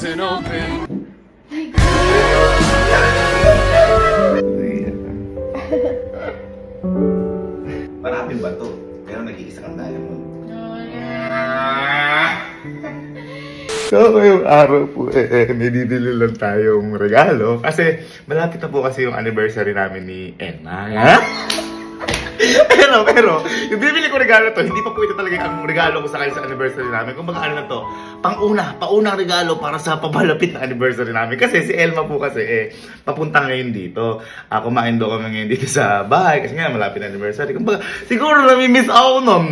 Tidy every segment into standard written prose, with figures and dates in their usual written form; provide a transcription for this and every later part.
and open. Marami ba to? Pero nag-iisa kang diamond. So, ngayong araw po, may bibili lang tayong regalo. Kasi, malapit na po kasi yung anniversary namin ni Emma. Ha? pero, yung bibili ko regalo to, hindi pa po ito talaga ang regalo ko sa kanya sa anniversary namin. Kung baga ano na to, paunang regalo para sa papalapit na anniversary namin. Kasi si Elma po kasi, papunta ngayon dito. Kumain daw kami ngayon dito sa bahay kasi nga malapit na anniversary. Kung baga, siguro nami-miss ako nun.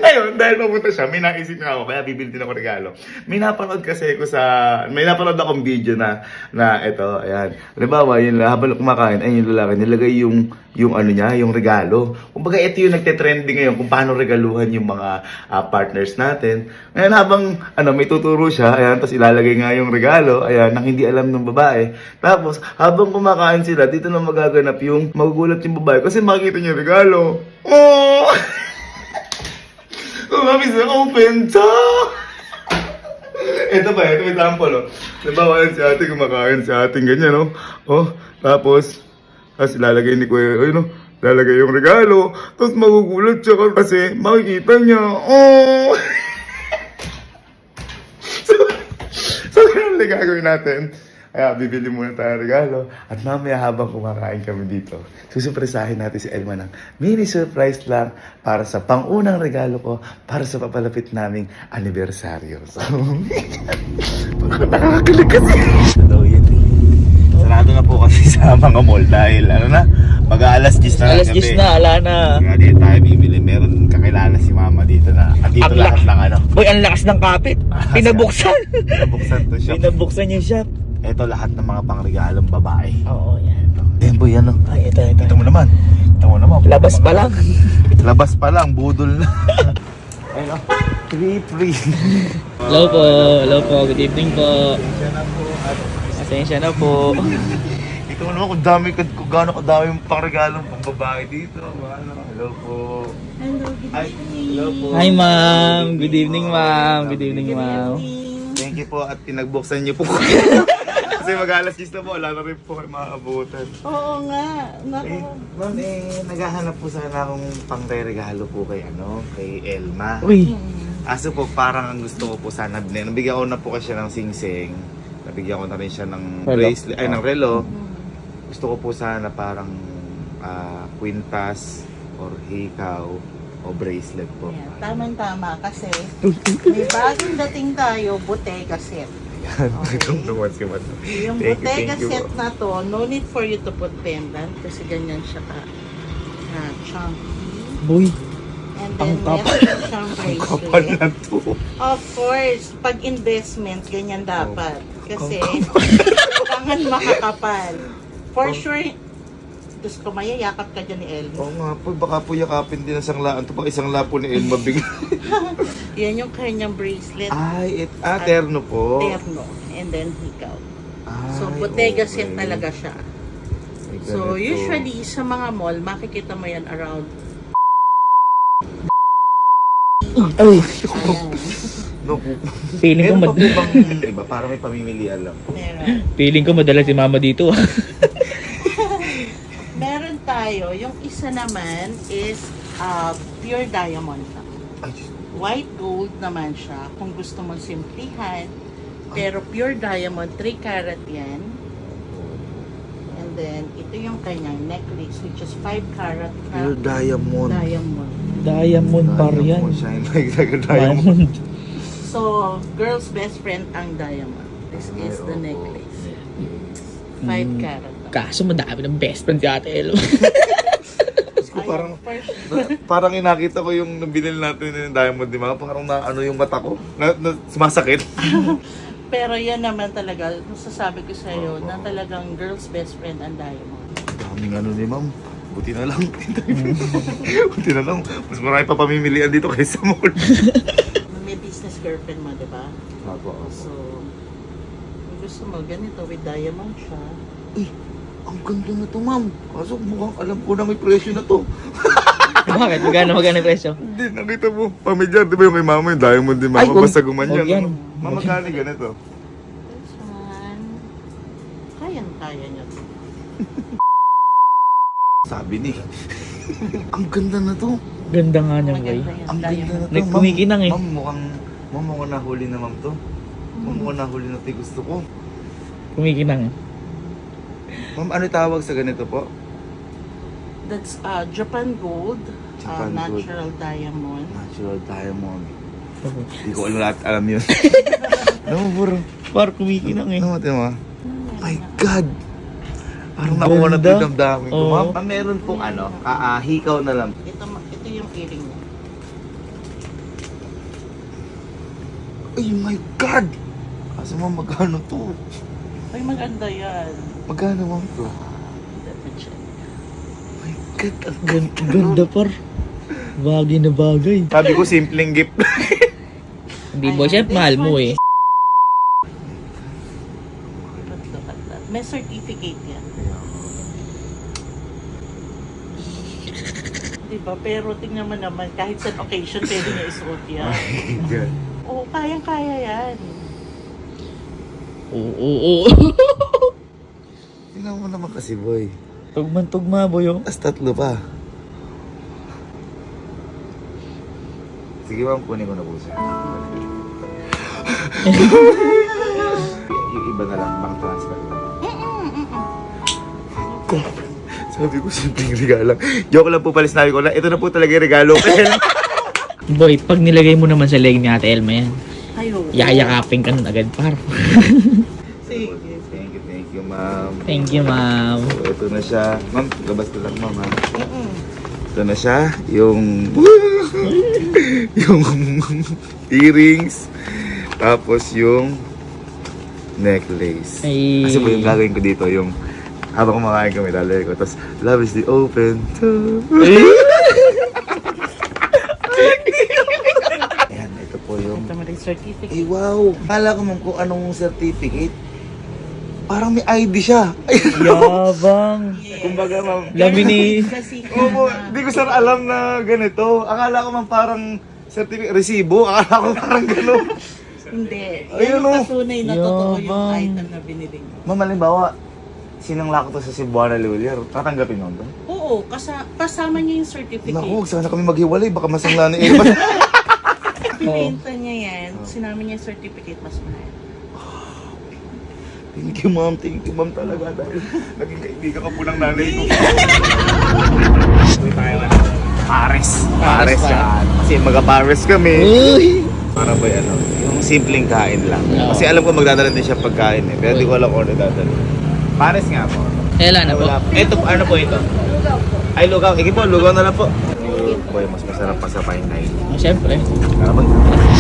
Ngayon, dahil papunta siya, may naisip na ako, kaya bibili din ako regalo. May napanood akong video na ito, ayan. Halimbawa, yun, habang kumakain, ayun yung lalaki, nilagay yung regalo. Kumbaga, ito yung nagte-trending ngayon kung paano regaluhan yung mga partners natin. Ngayon, habang, may tuturo siya, ayan, tapos ilalagay nga yung regalo, ayan, nang hindi alam ng babae. Tapos, habang kumakain sila, dito na magaganap yung magugulat yung babae kasi makikita niya yung regalo. Oh! Mami sa open to! Ito may sample, oh. Nabawalan si ate, kumakain si ate, ganyan, oh. Oh, tapos ilalagay ni Kuya, ayun, oh, lalagay yung regalo, tapos magugulat siya kasi makikita niya, oh! so, ganun na gagawin natin. Kaya bibili muna tayo regalo. At mamaya habang kumakain kami dito, susurpresahin natin si Elma ng mini surprise lang para sa pangunang regalo ko para sa papalapit naming anibersaryo. So, nakakakilig kasi. So, yun. Sarado na po kasi sa mga mall dahil mag-aalas 10 na. Alas 10 na, ala na. Kaya dito tayo bibili. Meron kakilala si mama dito na. At dito lahat ng Boy, ang lakas ng kapit. Pinabuksan. Pinabuksan to shop. Pinabuksan yung shop. Ito lahat ng mga pangregalong babae. Oo, yan. Ayan po, yan o. Ay, ito. Ito mo naman. Labas pa lang. Labas pa lang, budol na. Ayun o. 3-3. Hello po. Good evening po. Pasensya na po. Pasensya na po. Ikaw naman kung gaano kadami yung pangregalong pang babae dito. Hello po. Hello, good evening. Hello po. Hi, ma'am. Good evening, ma'am. Good evening, ma'am. Thank you po at pinagbuksan niyo po. Kasi mag-alas 10 na po, wala na rin po kayo makakabutan. Oo nga. Naku. Ma'am, naghahanap po sana akong pang-regalo po kay Elma. Uy. Aso po, parang ang gusto ko po sana, nabigyan ko na po kasi siya ng sing-sing. Nabigyan ko na rin siya ng bracelet, ng relo. Gusto ko po sana parang kwintas or hikaw o bracelet po. Ayan, tamang-tama kasi may bagong dating tayo, Bottega set. Yan, itong naman si Mato. Yung Bottega set na to, no need for you to put pendant kasi ganyan siya chunky. Boy. And then meron siyang Kapal na bracelet. to. Of course, pag investment, ganyan dapat. Kasi kailangan makakapal. For sure, Diyos ko, mayayakap ka dyan ni Elmo. Oo nga po, baka po yakapin din ang sanglaan. Ito pang isang lapo ni Elma bigla. Yan yung kanyang bracelet. Ay, terno po. Terno. And then hikaw. Ay, So, Bottega okay. set talaga siya. Ay, So, ganito. usually, sa mga mall, makikita mo yan around. Ay. Ayan. No, po. Feeling ko, Meron pa po bang iba? Para may pamimilian lang. feeling ko madala si mama dito. Meron tayo. Yung isa naman is pure diamond siya. Ay, Diyos. White gold naman siya. Kung gusto mong simplihan. Pero pure diamond, 3 karat yan. And then, ito yung kanyang necklace, which is 5 karat. Pure diamond. Diamond. Diamond par yan. Diamond, shine like a diamond. So, girl's best friend ang diamond. This is the necklace. 5 karat. Kaso madami ng best friend si Ate Elo. Parang inakita ko yung binili natin yung diamond, di ba? Parang yung mata ko. Sumasakit. Pero yan naman talaga, masasabi ko sa iyo na talagang girl's best friend ang diamond. Daming ni ma'am. Buti na lang. Buti na lang. Mas marami pa pamimilian dito kaysa mall. May business girlfriend mo, di ba? So, kung gusto mo, ganito with diamond siya. Ang ganda na to, ma'am. Kaso mukhang alam ko na may presyo na to. Bakit? Magkano yung presyo? Hindi, nakita mo. Pamilyar, di ba yung kay mama yung diamond din Ay, mama? Basta gumanyan. huwag yan. Mama, magkano ganito? This one. Kayang-kaya niya to. Sabi ni. Ang ganda na to. Ganda nga niya, boy. Maganda yan. Ang ganda na to. Nagkumikinang eh. Ma'am, mukhang nahuli na ma'am to. Ma'am, mukhang nahuli na to yung gusto ko. Kumikinang eh. Ma'am, ano tawag sa ganito po? That's Japan Gold. Japan Gold. Natural diamond. Natural diamond. Hindi ko alam yun. Ano mo, bro? Par, kumikinang eh. Ano mo, tingnan mo? My God! Parang nakuha na ito yung damdamin ko. Oo. Ma'am, meron pong ano, hikaw na lang. Ito yung earring niya. Ay, my God! Kaso ma'am, magkano to? Ay, maganda yan. Magkano ma'am to? Let me check. My God, ang Ganda, par. Bagay na bagay. Sabi ko, simpleng gift. Hindi, boy, chef, mahal mo eh. Look at that. May certificate yan. Diba? Pero tingnan mo naman, kahit sa occasion, pwede niya isuot yan. God. Oo, kayang-kaya yan. Oo. Tingnan mo naman kasi, boy. Tugman-tugma, boy, oh. Tapos tatlo pa. Sige ma'am, kunin ko na po siya. Yung iba na lang, bank transfer lang. Sabi ko, simpleng regalo. Joke lang po pala, sinabi ko na, ito na po talaga yung regalo ko. Boy, pag nilagay mo naman sa leg ni Ate Elma yan, Ayun. yakapin ka nun agad, par. Sige. Thank you, ma'am. Thank you, ma'am. So, ito na siya. Ma'am, gabas ko lang, ma'am. Ha? Ito na siya, yung yung earrings, tapos yung necklace. Ay. Kasi po yung gagawin ko dito, yung habang kumakain kami, lalagay ko. Tapos, love is the open door. Ayan, ito po yung... Ito mo rin certificate. Eh, wow! Kala ko ma'am kung anong certificate. Parang may ID siya. Yabang. Kumbaga ma'am. Lamini. Kasi Oo, di ko sir alam na ganito. Akala ko man parang certificate, resibo. Akala ko parang gano'n. hindi. Ayun, Yan yung oh. patunay na totoo yung Yabang. item na binili mo. Ma'am, halimbawa, sinangla ko to sa Cebuana Lulier. Tatanggapin mo ba? Oo, kasama niya yung certificate. Naku, sana kami maghiwalay. Baka masangla na iba. Ibenta niya yan, sinama niya yung certificate, mas mahal. Thank you ma'am talaga. Dahil naging kaibigan ka po ng nanay ko. Pares. Pares pa. yan. Kasi maga-Pares kami. Uy. Para ba ano, yung simpleng kain lang. Oo. Kasi alam ko magdadala din siya pagkain eh. Pero di ko alam kung ano dadala. Pares nga po. Kailan na po? Wala. Ito, ano po ito? Lugaw po. Ay, lugaw. Ike po, lugaw na lang po. Boy, mas masarap pa sa fine dining. Oh, siyempre.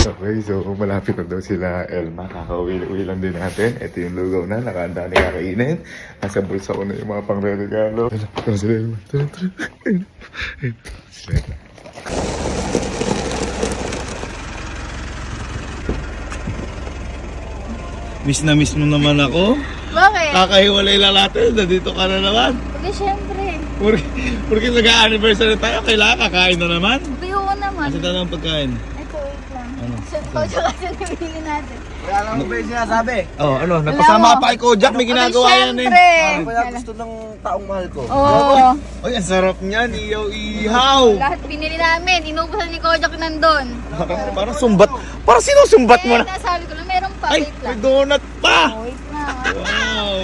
Okay, so malapit na daw sila Elma. Kakauwi lang din natin. Ito yung lugaw na, nakahanda na kakainin. Nasa bulsa ko na yung mga pang-regalo. Tara sila Elma. Tara. Ayun. Sila Elma. Miss na miss mo naman ako. Bakit? Kakahiwalay lang natin. Nandito ka na naman. Porque syempre. Porque nag-anniversary tayo, kailangan kakain na naman. Biyo ko naman. Kasi tayo ang pagkain. Ito, wait lang. So, Kojak kasi nabili natin. Wala lang mo ba yung sinasabi? Oh, ano, nagpasama ka pa kay Kojak, may ginagawa yan eh. Syempre. Kaya gusto ng taong mahal ko. Oo. Ay, ang sarap niyan, ihaw-ihaw. Lahat binili namin. Inubusan ni Kojak nandun. Parang sumbat, parang sinusumbat mo na. Nasabi ko lang, meron pa. Ay, Wait may lang. donut pa. Oh, wait lang. Wow.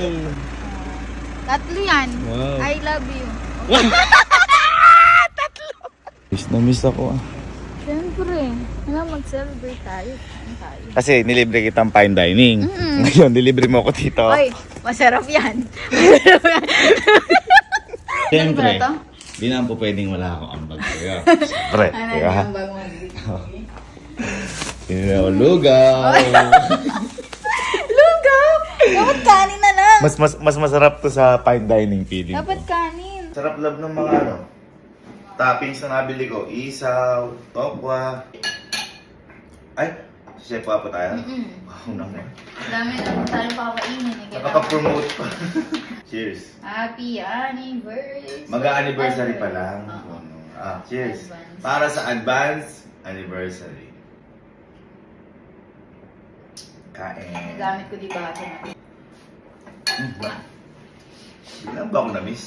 Tatlo yan. Wow. I love you. Miss na miss ako ah. Syempre. Alam, mag-celebrate tayo. Kain tayo. Kasi nilibre kitang fine dining. Mm-mm. Ngayon, nilibre mo ako dito. Oy, masarap yan. Siyempre, Ano ba to? di naman po pwedeng wala akong ambag sa'yo. Pre, Ano kaya ha? yung bagong mag-big? Hindi na ako lugaw. Lugaw! Dapat kanin na lang. Mas masarap to sa fine dining feeling ko. Dapat kanin. Sarap love ng mga ano, toppings na nabili ko. Isaw, tokwa. Ay, chef pa tayo? Wow naman. Dami na tayong pakakainin. Eh. Nakaka-promote pa. Cheers. Happy anniversary. Mag-anniversary pa lang. Cheers. Advance. Para sa advance anniversary. Kain. Gamit ko di ba ito? Biglang ba ako na-miss?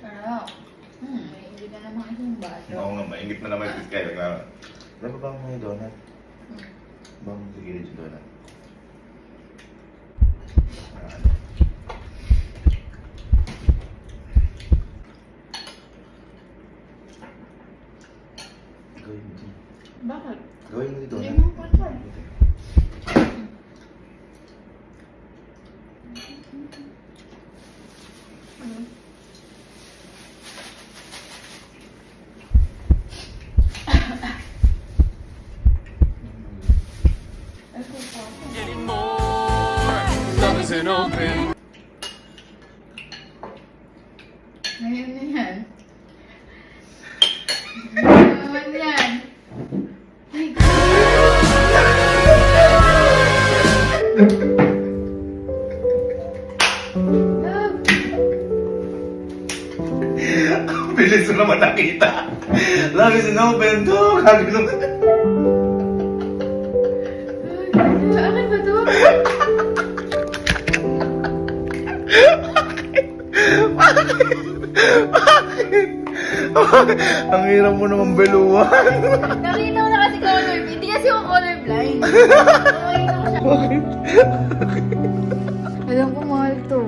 Sarap. Hindi ka naman isang baso. Oo nga, maingit na naman yung kaya. Alam mo ba mo yung donut? Ba mo sa gilid yung donut? Gawin mo dyan. Bakit? Gawin mo yung donut. Hindi mo pa. Ngayon na yan. Ngayon naman yan. Ay, love. Ang bilis mo naman nakita. Love is an open door. Sabi naman. Akin ba to? Ang hirap mo naman beluan. Nakita ko na kasi colorblind. Hindi kasi ako colorblind. Nakita ko siya. Alam ko mahal to.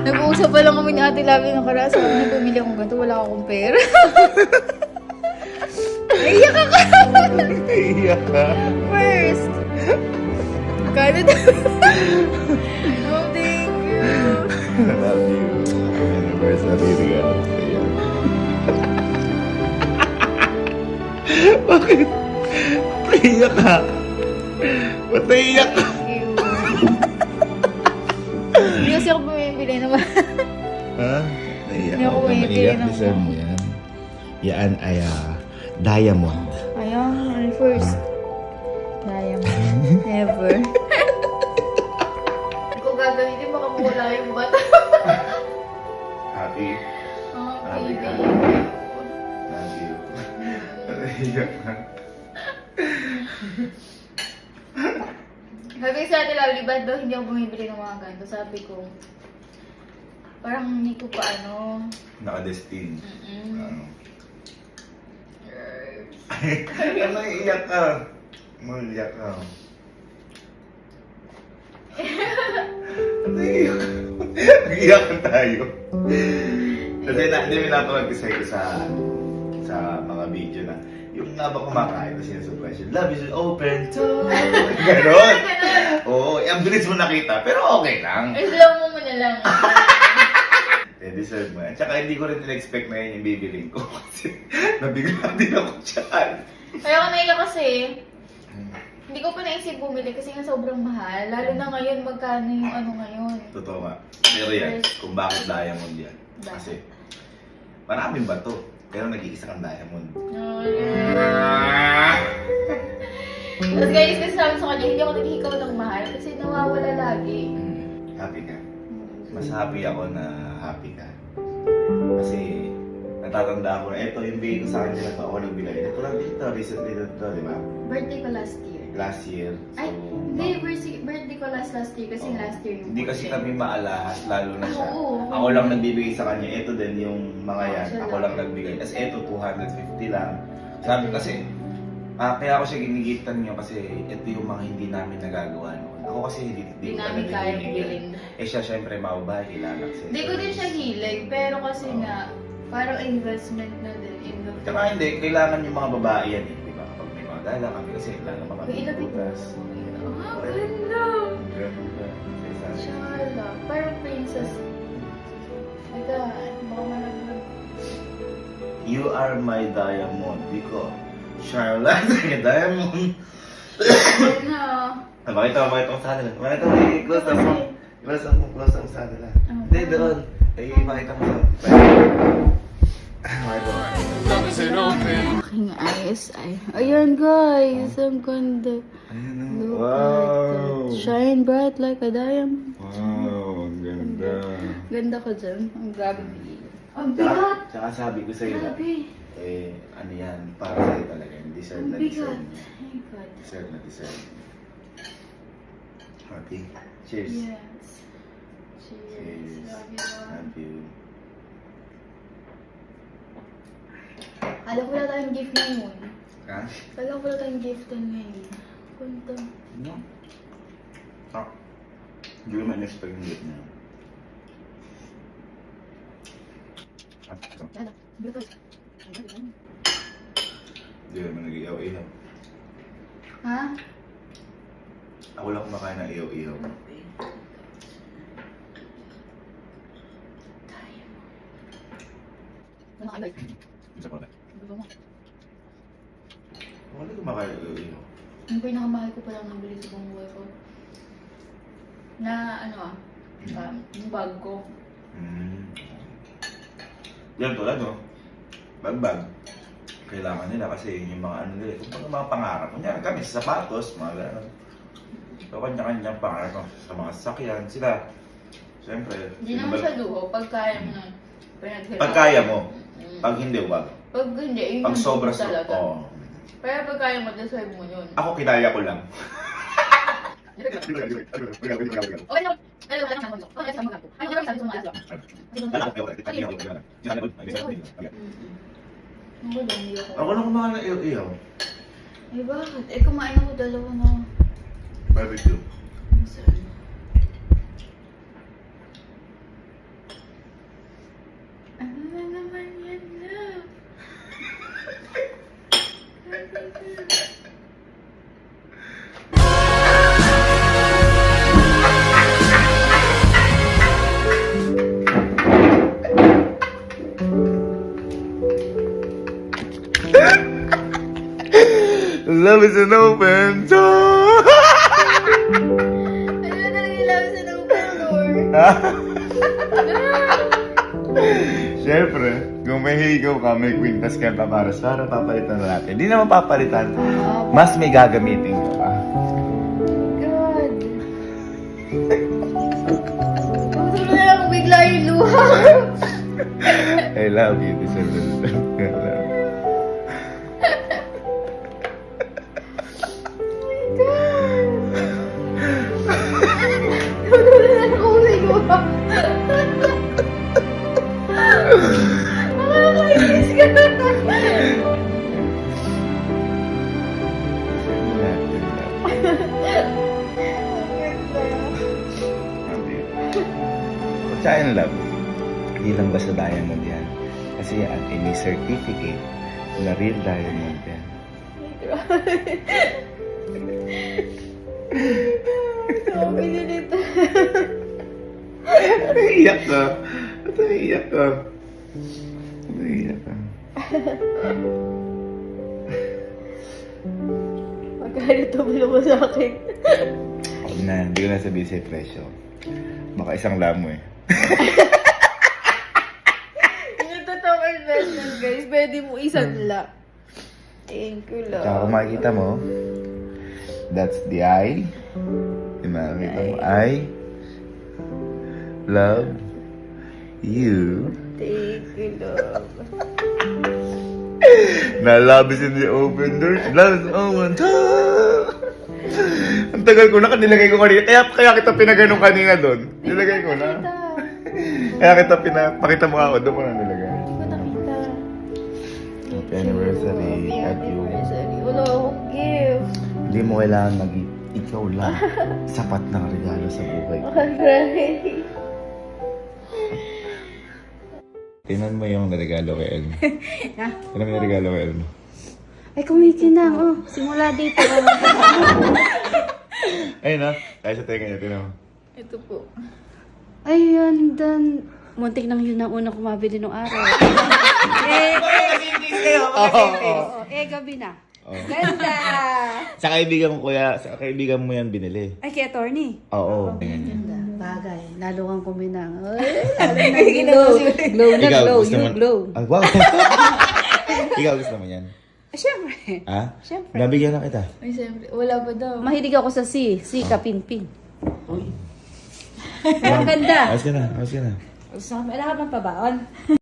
Nag-uusap pa lang kami ni Ate Labi ng karaan. Sabi niya bumili akong ganito. Wala akong pera. Naiyak ako. Iyak ka. First. Kano na? Oh, thank you. Love you. Anniversary regalo ko yan. Bakit? Iyak ka. Ba't naiyak ka? Thank you. Hindi kasi ako bumibili naman. Ha? Naiyak Hindi ako ka. bumibili Naiyak. ng- Deserve mo yan. Yan ay diamond. Ayan, first. Diamond. Never. Kung gagamitin, baka mawala yung bata. Happy. Oh, Happy ka. baby. Love you. Naiyak ka. Sabi ko sa Ate Lovely, ba't daw hindi ako bumibili ng mga ganito? Sabi ko, parang hindi ko pa ano. Naka-destin. Mm-mm. Ano iiyak ka? Iyak ka. Ano iiyak ka? Nag-iyakan tayo. Kasi hindi pinapanood ko sa'yo sa mga video na yung nga ba kumakain na sinusurprise yun. Love is an open door. Ganon. Oo, ang bilis mo nakita. Pero okay lang. Slow mo muna lang. Deserve mo yan. Tsaka hindi ko rin in-expect na yan yung bibiling ko. Kasi nabigla din ako dyan. Kaya ako naiyak kasi, hindi ko pa naisip bumili kasi nga sobrang mahal. Lalo na ngayon, magkano yung ano ngayon. Totoo nga. Pero yan, kung bakit diamond yan. Kasi maraming bato. Pero nag-iisa kang diamond. Tapos guys, kasi sabi sa kanya, hindi ako naghihikaw ng mahal kasi nawawala lagi. Happy ka. Mas happy ako na happy ka. Kasi natatanda ko na ito yung bigay ko sa kanya na ako nagbigay. Ito lang dito, recently dito, di ba? Birthday ko last year. Last year. Ay, hindi, birthday ko last year kasi Oo. last year yung Hindi kasi birthday. kami maalahas, lalo na siya. Oo. Ako lang nagbibigay sa kanya. Ito din yung mga yan. Siya Ako lang. lang nagbigay. Tapos ito, 250 lang. Sabi kasi, kaya ako siya ginigitan niya kasi ito yung mga hindi namin nagagawa noon. Ako kasi hindi Hindi ko namin talaga kaya binibigyan. bilhin. Eh siya syempre mababae, kailangan siya. Hindi ko din siya hilig, pero kasi Oo. nga, parang investment na din in the Tsaka hindi, kailangan yung mga babae yan eh. Di ba? Kapag may mga gala kami kasi kailangan mga Uy, ilapit mo. butas. Ah, ganda! Ganda. Shala, parang princess. Ito, baka malaglag. You are my diamond because Charlotte ay diamond. Ano? Makita mo sa kanila. Makita mo, close up mo. Close up mo sa kanila. Hindi, doon. Ay, makita mo sa... Aking eyes ay. Ayan guys, ang ganda. Ayan Look Wow! at that. Shine bright like a diamond. Wow, ang ganda. Ganda ko dyan. Ang grabe. Ang bigat! Tsaka sabi ko sa'yo, Grabe. ano yan, para sa'yo talaga. Deserve Ang na bigat. deserve. Oh my God. Deserve na deserve. Happy? Cheers. Yes. Cheers. Cheers. Love you. Love you. Alam ko na tayong gift ngayon. Ha? Alam ko na tayong gift ngayon. Punta. Ano? Ah. Hindi ko ma-expect yung gift niya. Ah, ito. Lala. Bigat. Hindi ko naman nag-iyaw-iyaw. Ha? Ako lang kumakain ng iyaw-iyaw. Ano ka ba? Isa pa ba? Gusto mo? Ako lang kumakain ng iyaw-iyaw. Ang pinakamahal ko palang nabili sa buong buhay ko. Na ano yung bag ko. Yan tulad, no? Bag-bag. Kailangan nila kasi yun yung mga ano nila. Kung mga pangarap. Kunyari kami sa sapatos, mga gano'n. So, kanya-kanyang pangarap sa mga sasakyan. Sila, siyempre. Hindi naman siya luho. Pag kaya mo na pinaghirapan. Pag kaya mo. Pag hindi, wag. Pag hindi, yun Pag yung sobra luho talaga. Oo. Pero pag kaya mo, deserve mo yun. Ako, kinaya ko lang. Okay lang. Ano wala nang sabi ko. Okay, sabi ko. Ano sabi ko mga aso? Ako lang, hindi ako. Ako lang kumakain ng iyaw-iyaw. Eh bakit? Eh kumain ako dalawa na. Barbecue. Ang sarap. Ano na naman yan, love? Love is an open door. Ano na talaga lang sa open door? Siyempre, kung may higaw ka, may kwintas ka para papalitan na natin. Hindi naman papalitan. Mas may gagamitin ka pa. God. Gusto mo na lang bigla yung luha. I love you. Deserve it. I love you. Wala na ako sa luha. Nakakainis ka na. Tsaka in love, hindi lang basta diamond yan. Kasi yan ay may certificate na real diamond yan. Sabi nito. Naiiyak ka. Ba't naiiyak ka? Naiiyak ka. Magkano tumulong mo sa akin? Huwag na, hindi ko na sabihin sa'yo presyo. Baka isang lamo eh. Yung totoong investment, guys. Pwede mo isang la. Thank you, love. Tsaka kung makikita mo, that's the I. Makikita mo, I love you. Thank you, love. Na love is in the open door. Love is open door. Ang tagal ko na, nilagay ko kanina. Kaya kita pinaganon kanina doon. Nilagay ko na. Kaya kita pakita mo ako, doon mo na nilagay. Hindi ko nakita. Happy anniversary. Happy anniversary. Wala akong gift. Hindi mo kailangan ikaw lang. Sapat ng regalo sa buhay. Alright. Tingnan mo yung regalo kay Elmo. Tingnan mo yung regalo kay Elmo. Ay, kumikinang. Oh, simula dito. Ayun na. Tayo sa tenga niya. Tingnan mo. Ito po. Ayun, dan. Muntik nang yun ang unang kumabili nung araw. Gabi na. Oh. Ganda! Sa kaibigan mo kuya, sa kaibigan mo yan binili. Ay, kay attorney. Oo. Ganyan. Ganda. Bagay, lalo kang kuminang. Ay, lalo na glow. Glow na glow, gusto you mo- glow. Ay, wow. Ikaw gusto mo yan? Siyempre. Ha? Siyempre. Nabigyan na kita. Ay, siyempre. Wala pa daw. Mahilig ako sa si kapinpin. Ang ganda. Ayos ka na, ayos ka na. Gusto ko, kailangan ng pabaon.